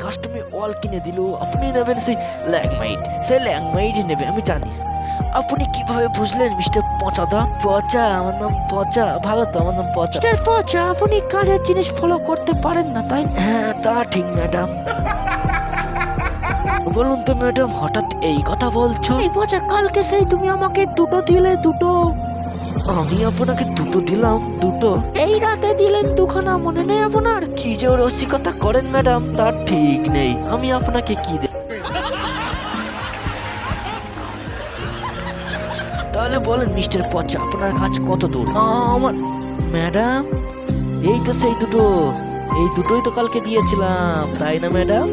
কাস্টমে all কিনে দিল, আপনি নেবেন সেই ল্যাংমাইট, সেই ল্যাংমাইটই নেবে আমি জানি। আপনি কিভাবে বুঝলেন মিস্টার পচাদা? পচা, আমার নাম পচা। ভালো তো, আমার নাম পচা। মিস্টার পচা, আপনি কাজের জিনিস ফলো করতে পারেন না তাই? হ্যাঁ তা ঠিক ম্যাডাম। বলুন তো ম্যাডাম, হঠাৎ এই কথা বলছো? এই পচা, কালকে সেই তুমি আমাকে দুটো দিলে, দুটো। আমি আপনাকে দুটো দিলাম? দুটো? এই রাতে দিলেন দুখানা, মনে নেই আপনার? কি যে রসিকতা করেন ম্যাডাম, তার ঠিক নেই। আমি আপনাকে কি তাহলে বলেন মিস্টার পচা, আপনার কাজ কত দূর? আমার ম্যাডাম, এই তো সেই দুটো, এই দুটোই তো কালকে দিয়েছিলাম, তাই না ম্যাডাম?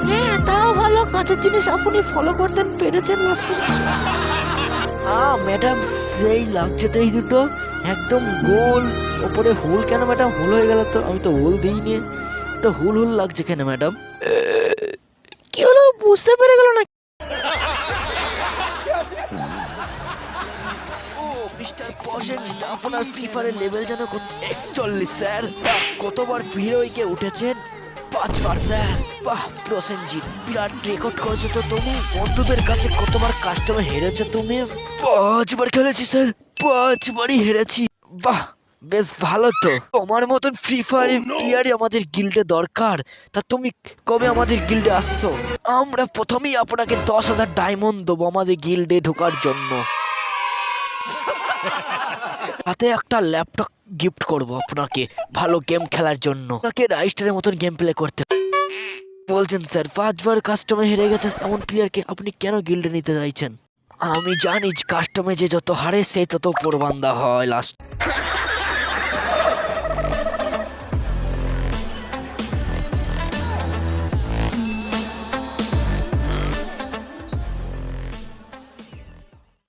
হ্যাঁ তাও ভালো, কাজের জিনিস আপনি ফলো করতে পেরেছেন লাস্ট পর্যন্ত। ম্যাডাম, সেই লাগছে তো এই দুটো, একদম গোল। ওপরে হুল কেন ম্যাডাম? হুল হয়ে গেল তো, আমি তো হুল দিইনি তো, হুল হুল লাগছে কেন ম্যাডাম? কি হলো বুঝতে পেরে গেল না? মিস্টার প্রসেনজিৎ, আপনার ফ্রি ফায়ারের লেভেল যেন 41 স্যার। কতবার হিরোইকে উঠেছেন? 5বার স্যার। বাহ প্রসেনজিৎ, বিরাট রেকর্ড করেছো তো তুমি। বন্ধুদের কাছে কতবার কাস্টমে হেরেছো তুমি? 5বার খেলেছি স্যার, 5বারই হেরেছি। বাহ বেশ ভালো তো। তোমার মতন ফ্রি ফায়ার প্লেয়ারই আমাদের গিল্ডে দরকার। তা তুমি কবে আমাদের গিল্ডে আসছো? আমরা প্রথমেই আপনাকে 10,000 ডায়মন্ড দেবো আমাদের গিল্ডে ঢোকার জন্য। হাতে একটা ল্যাপটপ গিফট করব আপনাকে, ভালো গেম খেলার জন্য। আপনাকে রাইস্টারের মতন গেম প্লে করতে বলছেন স্যার। 5বার কাস্টমে হেরে গেছে এমন প্লেয়ারকে আপনি কেন গিল্ডে নিতে চাইছেন? আমি জানি কাস্টমে যে যত হারে সে তত পরবান্দা হয় লাস্ট।